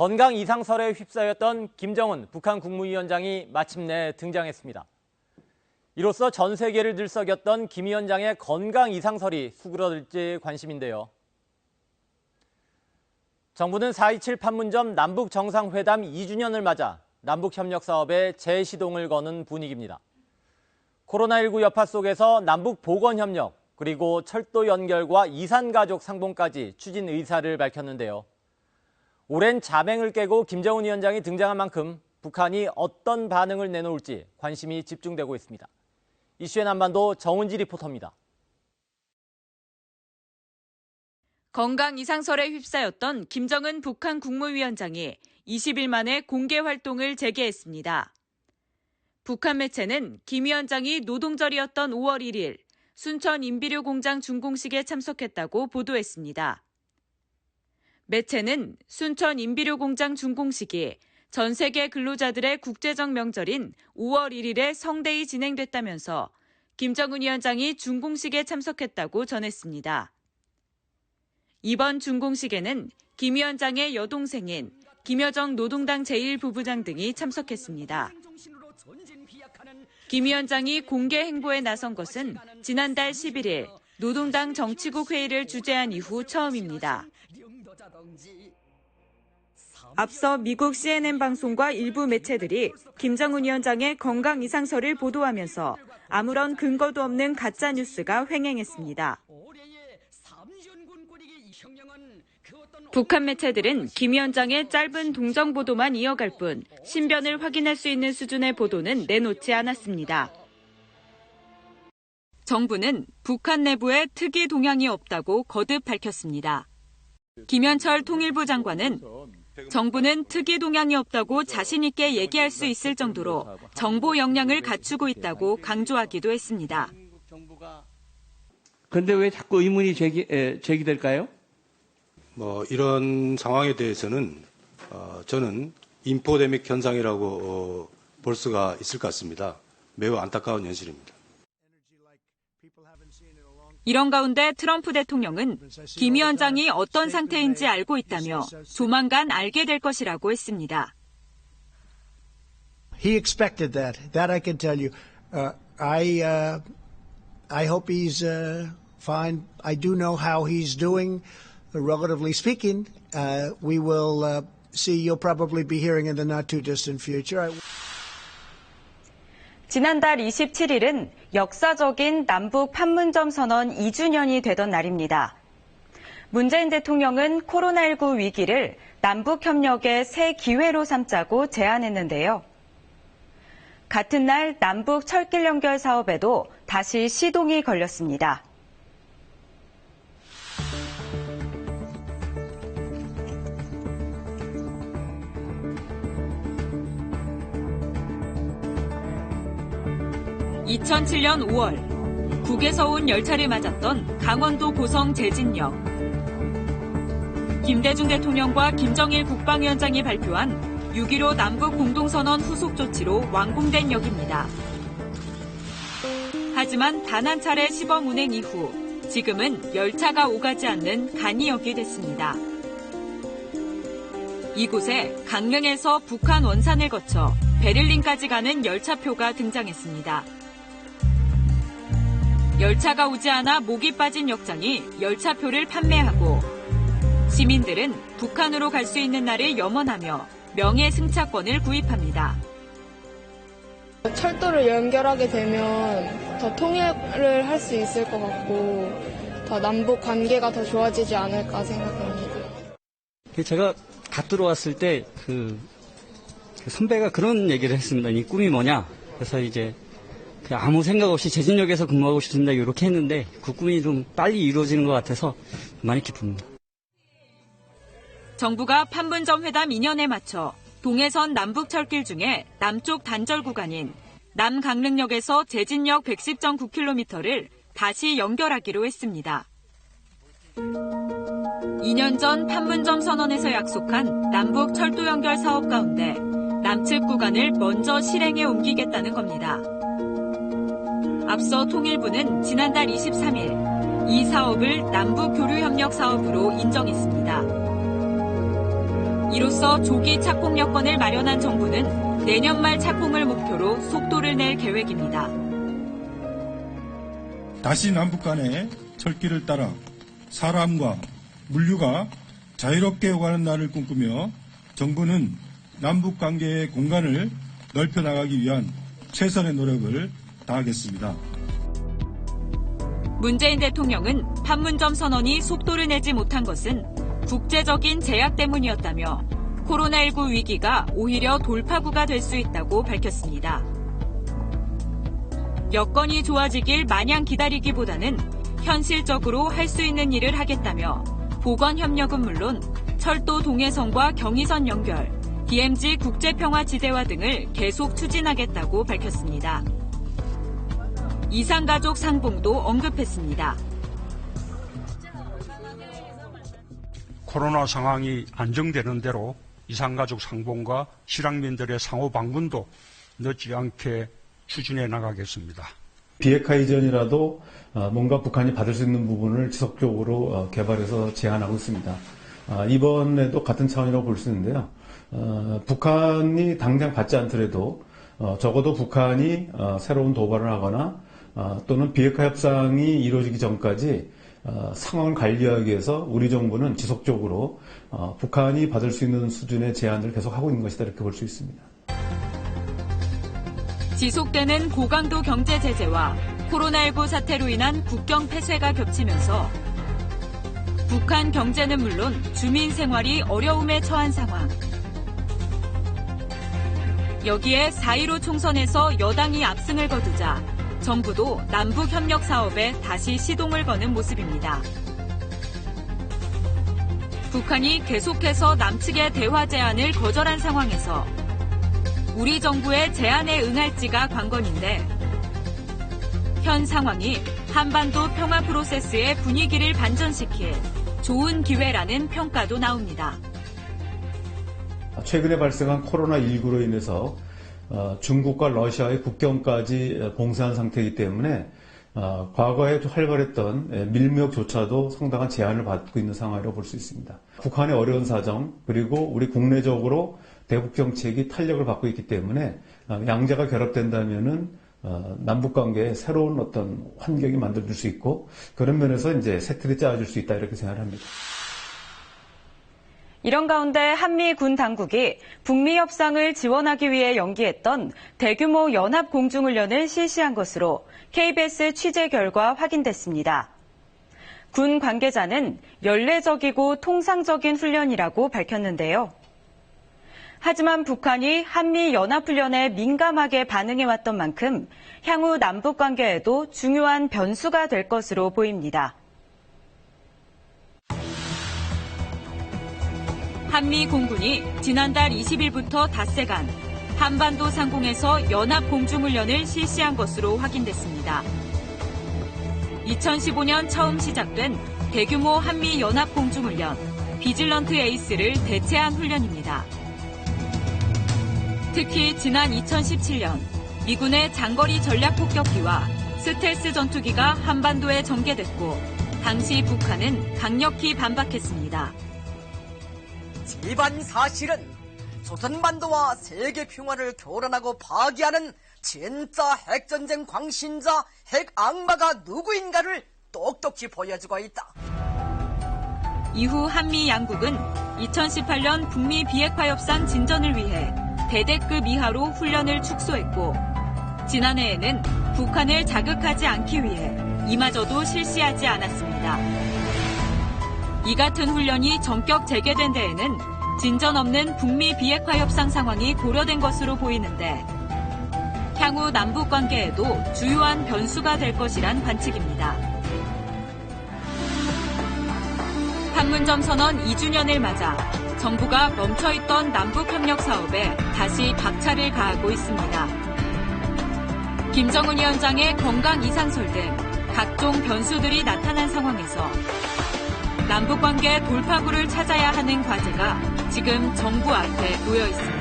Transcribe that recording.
건강 이상설에 휩싸였던 김정은 북한 국무위원장이 마침내 등장했습니다. 이로써 전 세계를 들썩였던 김 위원장의 건강 이상설이 수그러들지 관심인데요. 정부는 4.27 판문점 남북 정상회담 2주년을 맞아 남북협력 사업에 재시동을 거는 분위기입니다. 코로나19 여파 속에서 남북 보건협력, 그리고 철도 연결과 이산가족 상봉까지 추진 의사를 밝혔는데요. 오랜 자맹을 깨고 김정은 위원장이 등장한 만큼 북한이 어떤 반응을 내놓을지 관심이 집중되고 있습니다. 이슈의 남반도 정은지 리포터입니다. 건강 이상설에 휩싸였던 김정은 북한 국무위원장이 20일 만에 공개 활동을 재개했습니다. 북한 매체는 김 위원장이 노동절이었던 5월 1일 순천 인비료 공장 준공식에 참석했다고 보도했습니다. 매체는 순천 인비료 공장 준공식이 전 세계 근로자들의 국제적 명절인 5월 1일에 성대히 진행됐다면서 김정은 위원장이 준공식에 참석했다고 전했습니다. 이번 준공식에는 김 위원장의 여동생인 김여정 노동당 제1부부장 등이 참석했습니다. 김 위원장이 공개 행보에 나선 것은 지난달 11일 노동당 정치국 회의를 주재한 이후 처음입니다. 앞서 미국 CNN 방송과 일부 매체들이 김정은 위원장의 건강 이상설을 보도하면서 아무런 근거도 없는 가짜 뉴스가 횡행했습니다. 북한 매체들은 김 위원장의 짧은 동정 보도만 이어갈 뿐 신변을 확인할 수 있는 수준의 보도는 내놓지 않았습니다. 정부는 북한 내부에 특이 동향이 없다고 거듭 밝혔습니다. 김현철 통일부 장관은 정부는 특이 동향이 없다고 자신 있게 얘기할 수 있을 정도로 정보 역량을 갖추고 있다고 강조하기도 했습니다. 그런데 왜 자꾸 의문이 제기될까요? 이런 상황에 대해서는 저는 인포데믹 현상이라고 볼 수가 있을 것 같습니다. 매우 안타까운 현실입니다. 이런 가운데 트럼프 대통령은 김 위원장이 어떤 상태인지 알고 있다며 조만간 알게 될 것이라고 했습니다. He expected that. That I can tell you. I hope he's fine. I do know how he's doing. Relatively speaking, we will see. You'll probably be hearing in the not too distant future. 지난달 27일은 역사적인 남북 판문점 선언 2주년이 되던 날입니다. 문재인 대통령은 코로나19 위기를 남북 협력의 새 기회로 삼자고 제안했는데요. 같은 날 남북 철길 연결 사업에도 다시 시동이 걸렸습니다. (2007년 5월) 국에서 온 열차를 맞았던 강원도 고성 제진역. 김대중 대통령과 김정일 국방위원장이 발표한 6.15 남북 공동선언 후속 조치로 완공된 역입니다. 하지만 단 한 차례 시범 운행 이후 지금은 열차가 오가지 않는 간이역이 됐습니다. 이곳에 강릉에서 북한 원산을 거쳐 베를린까지 가는 열차표가 등장했습니다. 열차가 오지 않아 목이 빠진 역장이 열차표를 판매하고 시민들은 북한으로 갈 수 있는 날을 염원하며 명예승차권을 구입합니다. 철도를 연결하게 되면 더 통일을 할 수 있을 것 같고 더 남북 관계가 더 좋아지지 않을까 생각합니다. 제가 갓 들어왔을 때 그 선배가 그런 얘기를 했습니다. 이 꿈이 뭐냐? 그래서 이제 아무 생각 없이 제진역에서 근무하고 싶습니다. 이렇게 했는데 그 꿈이 좀 빨리 이루어지는 것 같아서 많이 기쁩니다. 정부가 판문점 회담 2년에 맞춰 동해선 남북철길 중에 남쪽 단절 구간인 남강릉역에서 제진역 110.9km를 다시 연결하기로 했습니다. 2년 전 판문점 선언에서 약속한 남북 철도 연결 사업 가운데 남측 구간을 먼저 실행에 옮기겠다는 겁니다. 앞서 통일부는 지난달 23일 이 사업을 남북 교류협력 사업으로 인정했습니다. 이로써 조기 착공 여건을 마련한 정부는 내년 말 착공을 목표로 속도를 낼 계획입니다. 다시 남북 간의 철길을 따라 사람과 물류가 자유롭게 오가는 날을 꿈꾸며 정부는 남북 관계의 공간을 넓혀나가기 위한 최선의 노력을 다하겠습니다. 문재인 대통령은 판문점 선언이 속도를 내지 못한 것은 국제적인 제약 때문이었다며 코로나19 위기가 오히려 돌파구가 될 수 있다고 밝혔습니다. 여건이 좋아지길 마냥 기다리기보다는 현실적으로 할 수 있는 일을 하겠다며 보건협력은 물론 철도 동해선과 경의선 연결, DMZ 국제평화지대화 등을 계속 추진하겠다고 밝혔습니다. 이산가족 상봉도 언급했습니다. 코로나 상황이 안정되는 대로 이산가족 상봉과 실향민들의 상호 방문도 늦지 않게 추진해 나가겠습니다. 비핵화 이전이라도 뭔가 북한이 받을 수 있는 부분을 지속적으로 개발해서 제안하고 있습니다. 이번에도 같은 차원이라고 볼 수 있는데요. 북한이 당장 받지 않더라도 적어도 북한이 새로운 도발을 하거나 또는 비핵화 협상이 이루어지기 전까지 상황을 관리하기 위해서 우리 정부는 지속적으로 북한이 받을 수 있는 수준의 제안을 계속하고 있는 것이다 이렇게 볼 수 있습니다. 지속되는 고강도 경제 제재와 코로나19 사태로 인한 국경 폐쇄가 겹치면서 북한 경제는 물론 주민 생활이 어려움에 처한 상황. 여기에 4.15 총선에서 여당이 압승을 거두자 정부도 남북협력 사업에 다시 시동을 거는 모습입니다. 북한이 계속해서 남측의 대화 제안을 거절한 상황에서 우리 정부의 제안에 응할지가 관건인데 현 상황이 한반도 평화 프로세스의 분위기를 반전시킬 좋은 기회라는 평가도 나옵니다. 최근에 발생한 코로나19로 인해서 중국과 러시아의 국경까지 봉쇄한 상태이기 때문에 과거에 활발했던 밀무역조차도 상당한 제한을 받고 있는 상황이라고 볼 수 있습니다. 북한의 어려운 사정 그리고 우리 국내적으로 대북 정책이 탄력을 받고 있기 때문에 양자가 결합된다면은 남북 관계에 새로운 어떤 환경이 만들어질 수 있고 그런 면에서 이제 새 틀이 짜줄 수 있다 이렇게 생각합니다. 이런 가운데 한미 군 당국이 북미 협상을 지원하기 위해 연기했던 대규모 연합 공중훈련을 실시한 것으로 KBS 취재 결과 확인됐습니다. 군 관계자는 연례적이고 통상적인 훈련이라고 밝혔는데요. 하지만 북한이 한미 연합훈련에 민감하게 반응해왔던 만큼 향후 남북 관계에도 중요한 변수가 될 것으로 보입니다. 한미 공군이 지난달 20일부터 닷새간 한반도 상공에서 연합 공중훈련을 실시한 것으로 확인됐습니다. 2015년 처음 시작된 대규모 한미 연합 공중훈련 비질런트 에이스를 대체한 훈련입니다. 특히 지난 2017년 미군의 장거리 전략폭격기와 스텔스 전투기가 한반도에 전개됐고 당시 북한은 강력히 반박했습니다. 일반 사실은 조선반도와 세계 평화를 교란하고 파괴하는 진짜 핵전쟁 광신자 핵악마가 누구인가를 똑똑히 보여주고 있다. 이후 한미 양국은 2018년 북미 비핵화 협상 진전을 위해 대대급 이하로 훈련을 축소했고 지난해에는 북한을 자극하지 않기 위해 이마저도 실시하지 않았습니다. 이 같은 훈련이 전격 재개된 데에는 진전 없는 북미 비핵화 협상 상황이 고려된 것으로 보이는데 향후 남북 관계에도 주요한 변수가 될 것이란 관측입니다. 판문점 선언 2주년을 맞아 정부가 멈춰있던 남북협력 사업에 다시 박차를 가하고 있습니다. 김정은 위원장의 건강 이상설 등 각종 변수들이 나타난 상황에서 남북관계 돌파구를 찾아야 하는 과제가 지금 정부 앞에 놓여 있습니다.